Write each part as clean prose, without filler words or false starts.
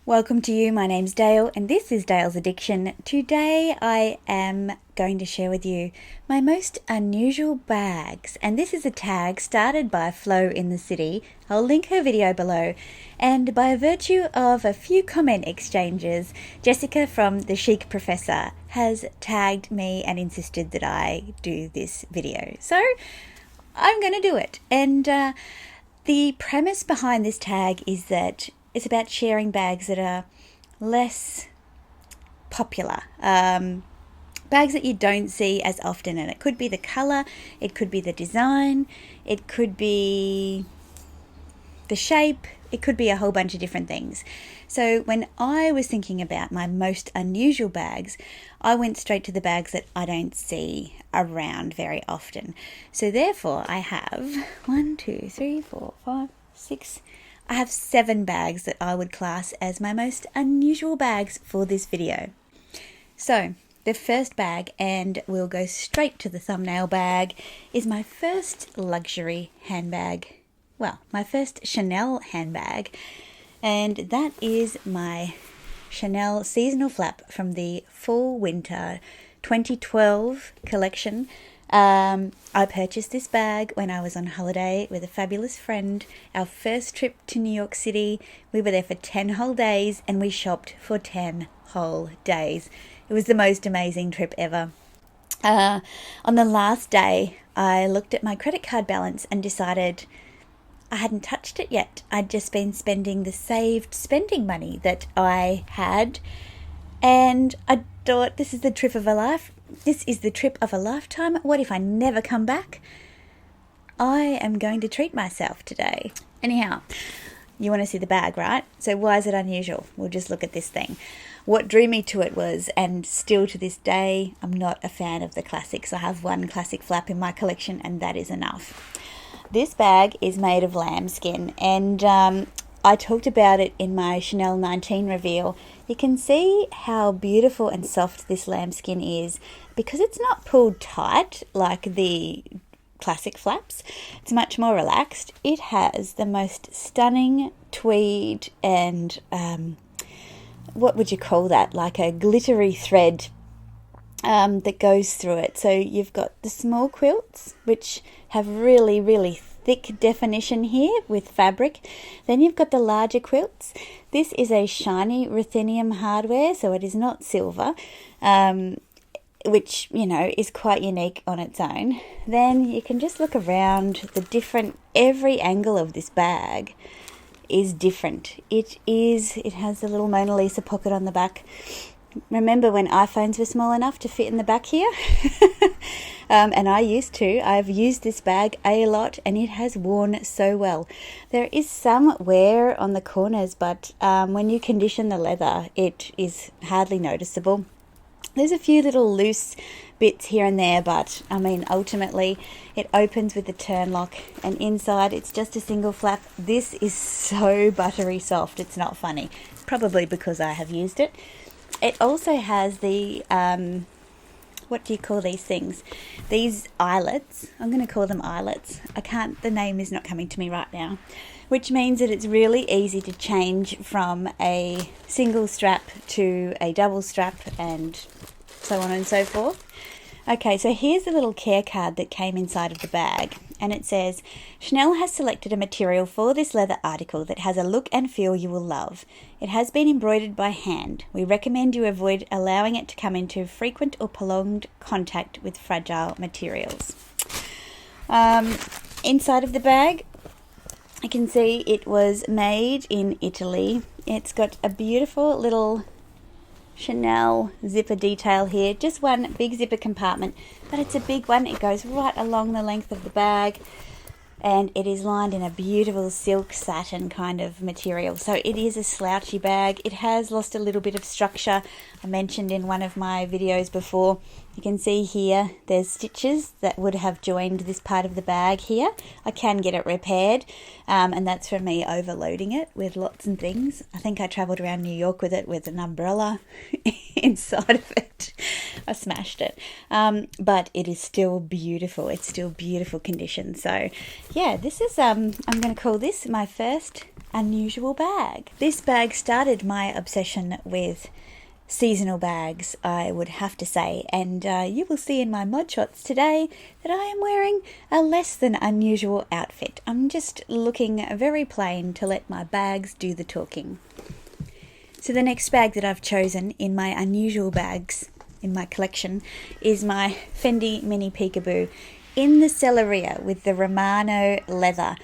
Welcome to you. My name's Dale and this is Dale's Addiction. Today I am going to share with you my most unusual bags, and this is a tag started by Flo in the City. I'll link her video below, and by virtue of a few comment exchanges, Jessica from The Chic Professor has tagged me and insisted that I do this video. So I'm going to do it. And the premise behind this tag is that it's about sharing bags that are less popular, bags that you don't see as often, and it could be the colour, it could be the design, it could be the shape, it could be a whole bunch of different things. So when I was thinking about my most unusual bags, I went straight to the bags that I don't see around very often. So therefore I have 7 bags that I would class as my most unusual bags for this video. So the first bag, and we'll go straight to the thumbnail bag, is my first luxury handbag. Well, my first Chanel handbag, and that is my Chanel seasonal flap from the Fall Winter 2012 collection. I purchased this bag when I was on holiday with a fabulous friend. Our first trip to New York City, we were there for 10 whole days and we shopped for 10 whole days. It was the most amazing trip ever. On the last day, I looked at my credit card balance and decided I hadn't touched it yet. I'd just been spending the saved spending money that I had, and I thought, this is the trip of a life. This is the trip of a lifetime. What if I never come back? I am going to treat myself today. Anyhow, you want to see the bag, right? So why is it unusual? We'll just look at this thing. What drew me to it was, and still to this day, I'm not a fan of the classics. I have one classic flap in my collection and that is enough. This bag is made of lambskin, and I talked about it in my Chanel 19 reveal. You can see how beautiful and soft this lambskin is because it's not pulled tight like the classic flaps. It's much more relaxed. It has the most stunning tweed and what would you call that? Like a glittery thread that goes through it. So you've got the small quilts, which have really, really thick definition here with fabric. Then you've got the larger quilts. This is a shiny ruthenium hardware, so it is not silver, which, you know, is quite unique on its own. Then you can just look around every angle of this bag is different. It has a little Mona Lisa pocket on the back. Remember when iPhones were small enough to fit in the back here? And I used to. I've used this bag a lot and it has worn so well. There is some wear on the corners, but when you condition the leather, it is hardly noticeable. There's a few little loose bits here and there, but I mean, ultimately it opens with the turn lock and inside it's just a single flap. This is so buttery soft, it's not funny. It's probably because I have used it. It also has the, what do you call these things? These eyelets. I'm going to call them eyelets. The name is not coming to me right now. Which means that it's really easy to change from a single strap to a double strap and so on and so forth. Okay, so here's the little care card that came inside of the bag, and it says, Chanel has selected a material for this leather article that has a look and feel you will love. It has been embroidered by hand. We recommend you avoid allowing it to come into frequent or prolonged contact with fragile materials. Inside of the bag, you can see it was made in Italy. It's got a beautiful little Chanel zipper detail here, just one big zipper compartment, but it's a big one. It goes right along the length of the bag and it is lined in a beautiful silk satin kind of material. So it is a slouchy bag. It has lost a little bit of structure. I mentioned in one of my videos before, you can see here there's stitches that would have joined this part of the bag here. I can get it repaired, and that's from me overloading it with lots and things. I think I travelled around New York with it with an umbrella inside of it. I smashed it, but it is still beautiful. It's still beautiful condition. So yeah, this is I'm going to call this my first unusual bag. This bag started my obsession with seasonal bags, I would have to say, and you will see in my mod shots today that I am wearing a less than unusual outfit. I'm just looking very plain to let my bags do the talking. So the next bag that I've chosen in my unusual bags in my collection is my Fendi mini peekaboo in the Celleria with the Romano leather.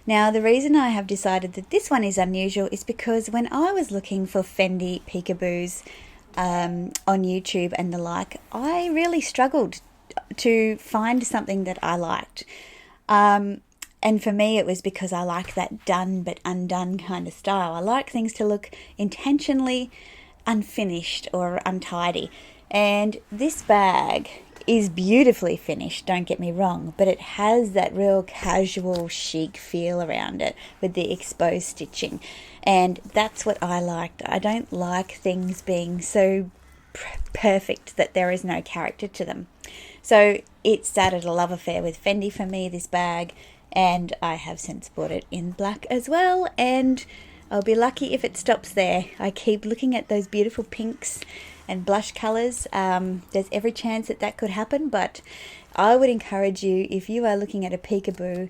Now, the reason I have decided that this one is unusual is because when I was looking for Fendi peekaboos on YouTube and the like, I really struggled to find something that I liked. And for me, it was because I like that done but undone kind of style. I like things to look intentionally unfinished or untidy. And this bag is beautifully finished, don't get me wrong, but it has that real casual chic feel around it with the exposed stitching. And that's what I liked. I don't like things being so perfect that there is no character to them. So it started a love affair with Fendi for me, this bag. And I have since bought it in black as well, and I'll be lucky if it stops there. I keep looking at those beautiful pinks and blush colours. There's every chance that that could happen, but I would encourage you, if you are looking at a peekaboo,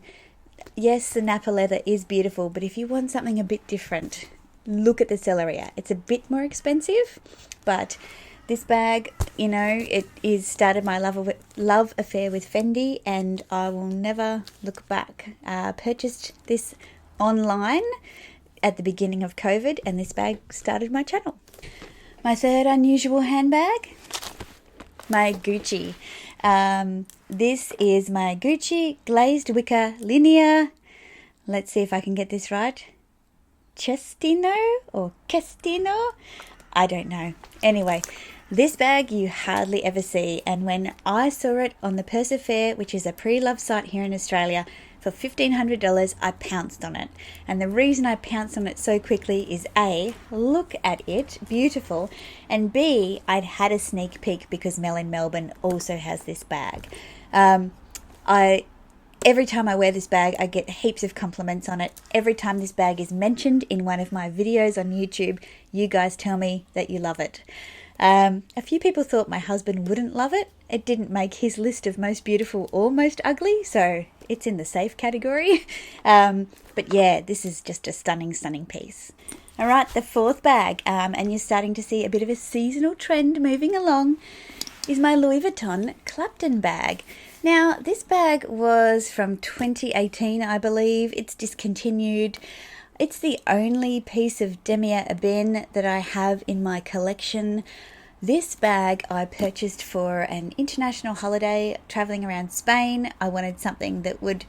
yes, the Napa leather is beautiful, but if you want something a bit different, look at the Celleria. It's a bit more expensive, but this bag, you know, it is started my love affair with Fendi, and I will never look back. Purchased this online at the beginning of COVID, and this bag started my channel. My third unusual handbag, my Gucci. This is my Gucci glazed wicker linear. Let's see if I can get this right. Cestino or Cestino? I don't know. Anyway, this bag you hardly ever see, and when I saw it on the Purser Fair, which is a pre-loved site here in Australia, for $1,500, I pounced on it. And the reason I pounced on it so quickly is A, look at it, beautiful, and B, I'd had a sneak peek because Mel in Melbourne also has this bag. Every time I wear this bag, I get heaps of compliments on it. Every time this bag is mentioned in one of my videos on YouTube, you guys tell me that you love it. A few people thought my husband wouldn't love it. It didn't make his list of most beautiful or most ugly, so it's in the safe category. But yeah, this is just a stunning, stunning piece. All right, the fourth bag, and you're starting to see a bit of a seasonal trend moving along, is my Louis Vuitton Clapton bag. Now, this bag was from 2018, I believe. It's discontinued. It's the only piece of damier ebene that I have in my collection. This bag I purchased for an international holiday traveling around Spain. I wanted something that would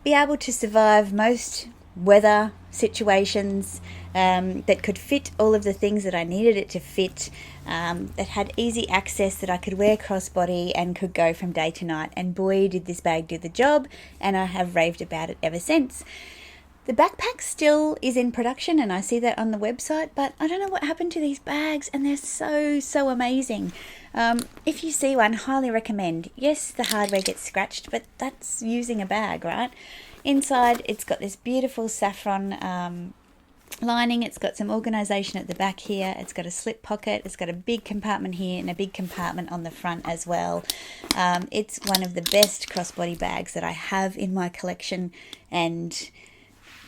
be able to survive most weather situations, that could fit all of the things that I needed it to fit, that had easy access, that I could wear crossbody and could go from day to night. And boy, did this bag do the job, and I have raved about it ever since. The backpack still is in production, and I see that on the website, but I don't know what happened to these bags, and they're so amazing. If you see one, highly recommend. Yes, the hardware gets scratched, but that's using a bag, right? Inside, it's got this beautiful saffron lining. It's got some organisation at the back here. It's got a slip pocket. It's got a big compartment here and a big compartment on the front as well. It's one of the best crossbody bags that I have in my collection, and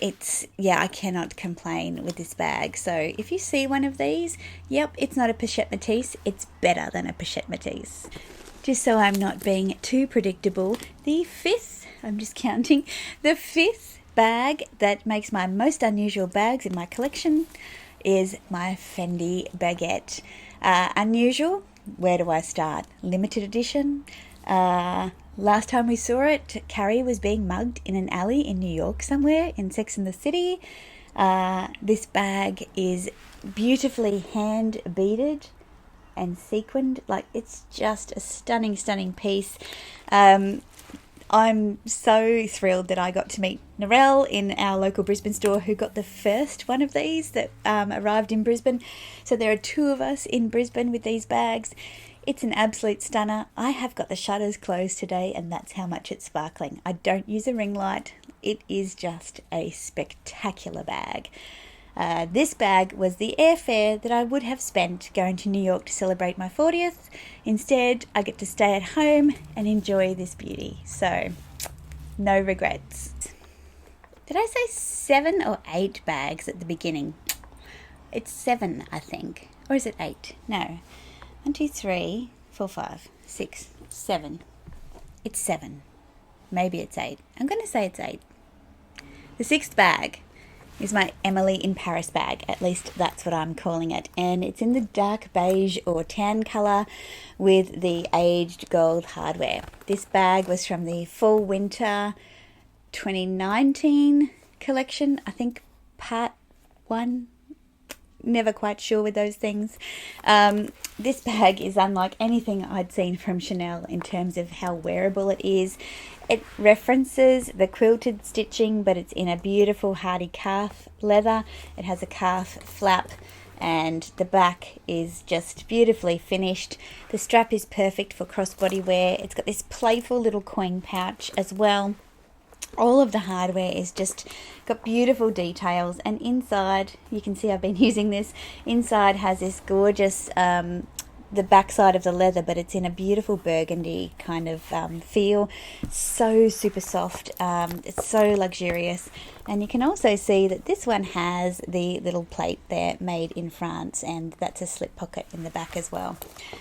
I cannot complain with this bag. So if you see one of these, yep, it's not a pochette métisse, it's better than a pochette métisse. Just so I'm not being too predictable, the fifth bag that makes my most unusual bags in my collection is my Fendi baguette. Unusual, where do I start? Limited edition. Last time we saw it, Carrie was being mugged in an alley in New York somewhere in Sex and the City. This bag is beautifully hand beaded and sequined. Like, it's just a stunning, stunning piece. I'm so thrilled that I got to meet Narelle in our local Brisbane store, who got the first one of these that arrived in Brisbane. So there are two of us in Brisbane with these bags. It's an absolute stunner. I have got the shutters closed today, and that's how much it's sparkling. I don't use a ring light. it is just a spectacular bag. This bag was the airfare that I would have spent going to New York to celebrate my 40th. Instead, I get to stay at home and enjoy this beauty. So, no regrets. Did I say 7 or 8 bags at the beginning? It's 7, I think. Or is it 8? No. 1, 2, 3, 4, 5, 6, 7. It's 7. Maybe it's 8. I'm going to say it's 8. The 6th bag is my Emily in Paris bag. At least that's what I'm calling it. And it's in the dark beige or tan colour with the aged gold hardware. This bag was from the fall winter 2019 collection. I think part 1. Never quite sure with those things. This bag is unlike anything I'd seen from Chanel in terms of how wearable it is. It references the quilted stitching, but it's in a beautiful hardy calf leather. It has a calf flap and the back is just beautifully finished. The strap is perfect for crossbody wear. It's got this playful little coin pouch as well. All of the hardware is just got beautiful details, and inside, you can see I've been using this, inside has this gorgeous, the backside of the leather, but it's in a beautiful burgundy kind of feel. So super soft, it's so luxurious. And you can also see that this one has the little plate there, made in France, and that's a slip pocket in the back as well.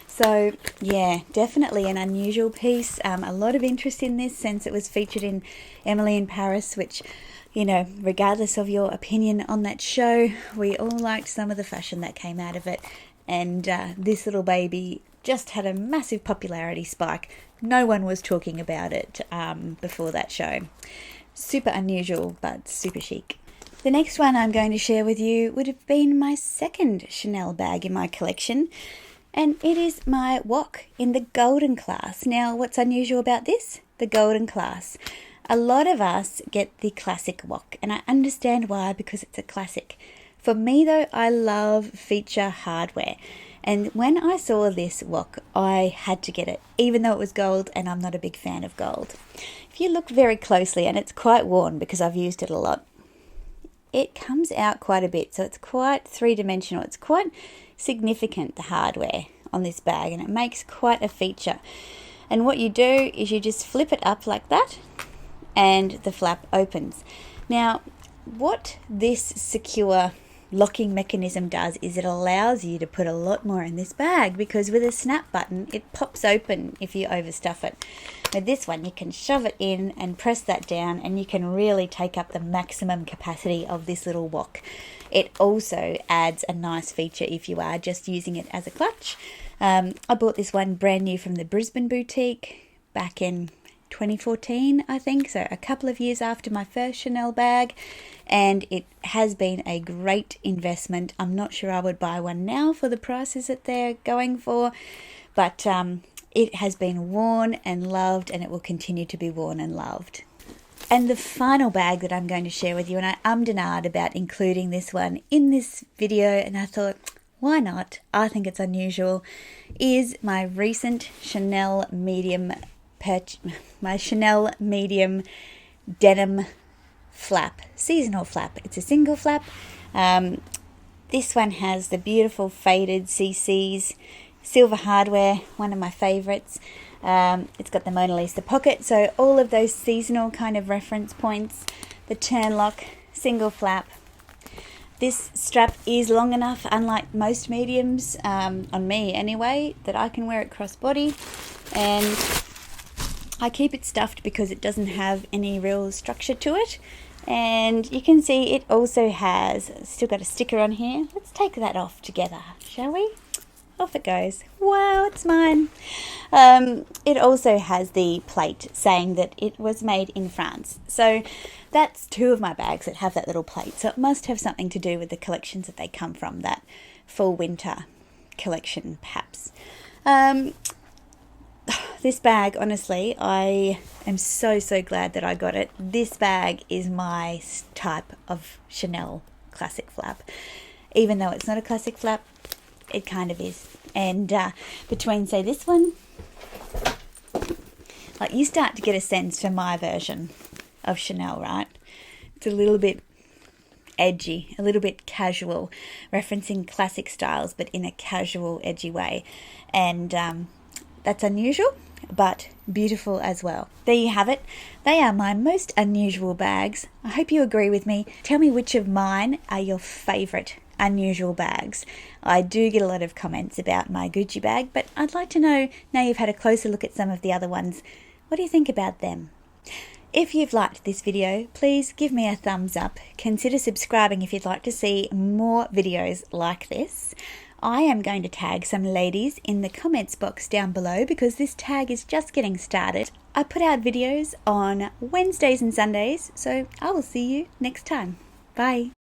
So yeah, definitely an unusual piece. A lot of interest in this since it was featured in Emily in Paris, which, you know, regardless of your opinion on that show, we all liked some of the fashion that came out of it. And this little baby just had a massive popularity spike. No one was talking about it before that show. Super unusual, but super chic. The next one I'm going to share with you would have been my second Chanel bag in my collection, and it is my wok in the golden class. Now, what's unusual about this? The golden class. A lot of us get the classic wok, and I understand why, because it's a classic. For me though, I love feature hardware, and when I saw this wok, I had to get it, even though it was gold, and I'm not a big fan of gold. If you look very closely, and it's quite worn because I've used it a lot, it comes out quite a bit, so it's quite three-dimensional. It's quite significant, the hardware on this bag, and it makes quite a feature. And what you do is you just flip it up like that, and the flap opens. Now, what this secure locking mechanism does is it allows you to put a lot more in this bag, because with a snap button it pops open if you overstuff it. With this one you can shove it in and press that down, and you can really take up the maximum capacity of this little wok. It also adds a nice feature if you are just using it as a clutch. I bought this one brand new from the Brisbane boutique back in 2014, I think, so a couple of years after my first Chanel bag, and it has been a great investment. I'm not sure I would buy one now for the prices that they're going for, but it has been worn and loved, and it will continue to be worn and loved. And the final bag that I'm going to share with you, and I ummed and ahed about including this one in this video, and I thought, why not? I think it's unusual, is my recent Chanel medium denim flap, seasonal flap. It's a single flap. This one has the beautiful faded CCs, silver hardware, one of my favorites. It's got the Mona Lisa pocket, so all of those seasonal kind of reference points. The turn lock, single flap. This strap is long enough, unlike most mediums, on me anyway, that I can wear it crossbody, and I keep it stuffed because it doesn't have any real structure to it. And you can see it also has, still got a sticker on here. Let's take that off together, shall we? Off it goes. Wow, it's mine. It also has the plate saying that it was made in France. So that's 2 of my bags that have that little plate. So it must have something to do with the collections that they come from, that fall winter collection perhaps. This bag, honestly, I am so glad that I got it. This bag is my type of Chanel classic flap. Even though it's not a classic flap, it kind of is. And between, say, this one, like, you start to get a sense for my version of Chanel, right? It's a little bit edgy, a little bit casual, referencing classic styles but in a casual, edgy way. And that's unusual, but beautiful as well. There you have it. They are my most unusual bags. I hope you agree with me. Tell me which of mine are your favourite unusual bags. I do get a lot of comments about my Gucci bag, but I'd like to know, now you've had a closer look at some of the other ones, what do you think about them? If you've liked this video, please give me a thumbs up. Consider subscribing if you'd like to see more videos like this. I am going to tag some ladies in the comments box down below because this tag is just getting started. I put out videos on Wednesdays and Sundays, so I will see you next time. Bye.